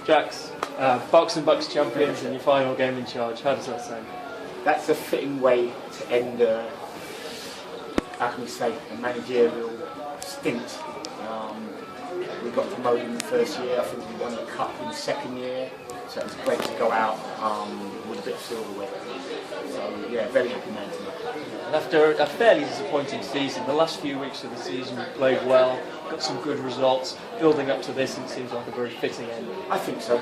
Drax, Berks and Bucks champions in your final game in charge. How does that sound? That's a fitting way to end, how can we say, a managerial stint. We got promoted in the first year. I think we won the cup in the second year. So it's great to go out with a bit of silverware. So yeah, very happy man tonight. And after a fairly disappointing season, the last few weeks of the season we played well, got some good results. Building up to this, it seems like a very fitting end. I think so.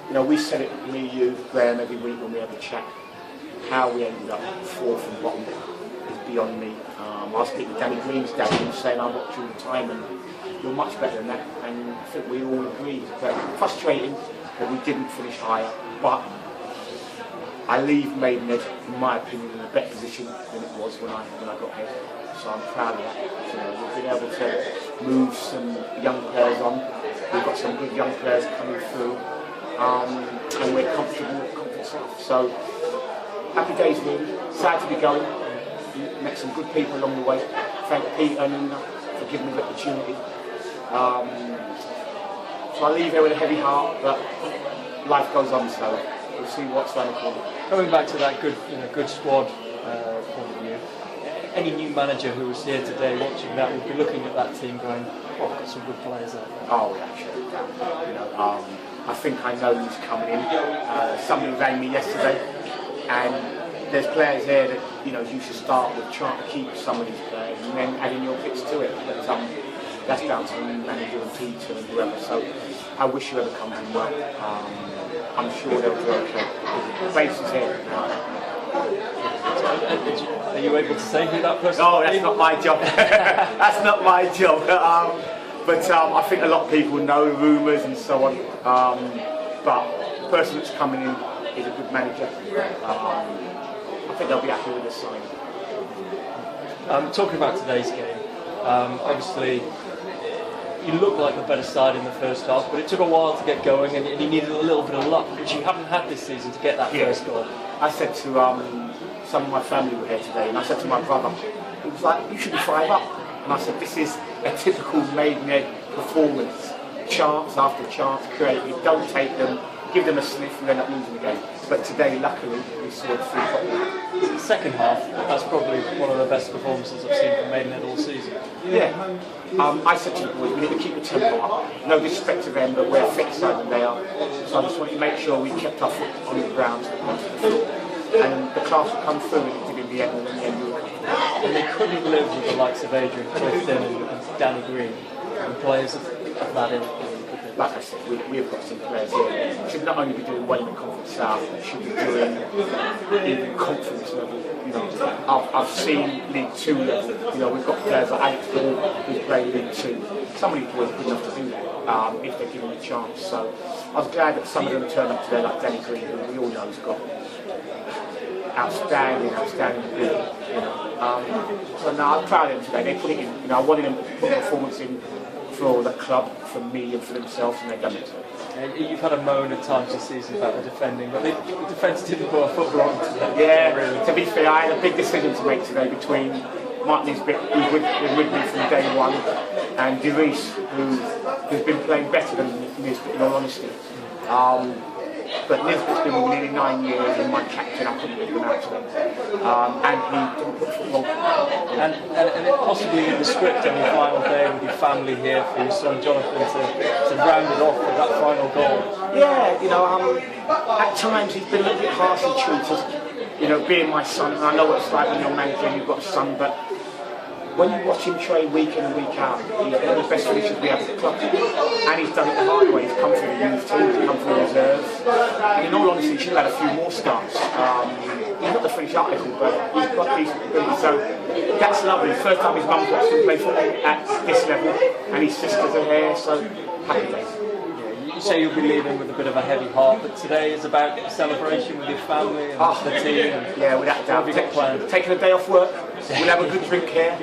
You know, we said it, me, you, Graham, every week when we have a chat. How we ended up fourth and bottom is beyond me. I was speaking to Danny Green's dad and saying I watch you all the time and you're much better than that. And I think we all agreed. But frustrating that we didn't finish higher. But I leave Maidenhead, in my opinion, in a better position than it was when I got here. So I'm proud of that. You know, we've been able to move some young players on. We've got some good young players coming through, and we're comfortable with stuff. So happy days, really. Sad to be going. Met some good people along the way. Thank Pete and Nina for giving me the opportunity. So I leave here with a heavy heart, but life goes on. So we'll see what's around the corner. Coming back to that good squad point of view, any new manager who was here today watching that would be looking at that team going, oh, got some good players there. Oh, yeah, sure. You know, I think I know who's coming in. Somebody rang me yesterday, and there's players here that you should start with trying to keep some of these players and then adding your bits to it. But that's down to the manager and Peter and whoever. So I wish whoever comes in well. I'm sure they'll do okay. The base is here. Are you able to say who that person is? No, that's not my job. That's not my job. But I think a lot of people know rumours and so on. But the person that's coming in is a good manager. I think they'll be happy with this sign. Talking about today's game, obviously you look like the better side in the first half, but it took a while to get going and you needed a little bit of luck, which you haven't had this season to get that first goal. I said to some of my family were here today, and I said to my brother, he was like, you should be 5 up. And I said, this is a typical Maidenhead performance. Chance after chance created, don't take them, give them a sniff and end up losing the game. But today, luckily, we saw it through properly. Second half, that's probably one of the best performances I've seen from Maidenhead all season. Yeah. I said to the boys, we need to keep the tempo up. No disrespect to them, but we're a fitter side than they are. So I just wanted to make sure we kept our foot on the ground. And the class would come through and it did in the end, and in the end we were comfortable. And they couldn't live with the likes of Adrian Clifton and Danny Green, and players of that ilk. Like I said, we have got some players here who should not only be doing well in the Conference South, but should be doing even conference level. I've seen League 2 level. We've got players like Alex Ball who play League 2. Some of these boys are good enough to do that if they're given a chance. So I was glad that some of them turned up today, like Danny Green, who we all know has got outstanding ability. So now I'm proud of them today. They put it in. I wanted them to put a performance in for the club, for me and for themselves, and they've done it. You've had a moan at times this season about the defending, but the defence didn't put a foot wrong today. Yeah, really. To be fair, I had a big decision to make today between Martin Nisbet, who's with me from day one, and Derice, who's been playing better than Nisbet, in all honesty. But Nisbet's been with me nearly 9 years, and my captain, I couldn't leave him out today. And he didn't put foot wrong. And it possibly in the script on your final day with your family here for your son Jonathan to round it off with that final goal. Yeah, at times he's been a little bit harshly treated. Being my son, and I know what it's like when you're manager and you've got a son, but when you watch him train week in and week out, he's one of the best finishes we have at the club. And he's done it the hard way. He's come through the youth team, he's come through reserves. And in all honesty, he should have had a few more starts. He's not the finished article, but he's got decent ability. So that's lovely. First time his mum's watched him play football at this level, and his sisters are here, so happy days. You say you'll be leaving with a bit of a heavy heart, but today is about a celebration with your family and the team. Yeah, without doubt. Taking a day off work, we'll have a good drink here.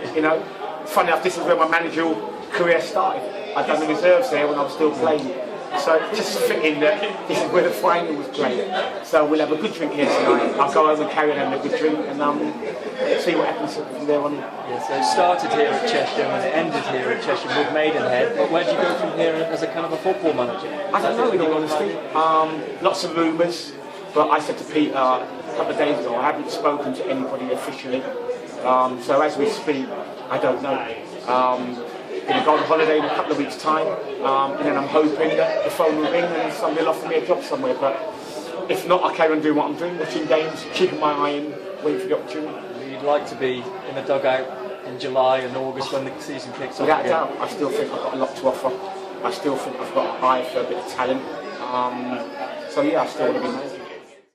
Funny enough, this is where my managerial career started. I'd done the reserves here when I was still playing. So just fitting that this is where the final was played. So we'll have a good drink here tonight. I'll go home and carry on having a good drink and see what happens from there on. Yeah, so it started here at Cheshire and it ended here at Cheshire with Maidenhead. But where do you go from here as a kind of a football manager? I don't know, in all honesty. Lots of rumours, but I said to Peter a couple of days ago, I haven't spoken to anybody officially. So as we speak, I don't know. Going to go on holiday in a couple of weeks' time, and then I'm hoping that the phone will ring and somebody will offer me a job somewhere. But if not, I carry on doing what I'm doing, watching games, keeping my eye in, waiting for the opportunity. You'd like to be in the dugout in July and August when the season kicks off. Without doubt, I still think I've got a lot to offer. I still think I've got an eye for a bit of talent. So yeah, I still want to be made.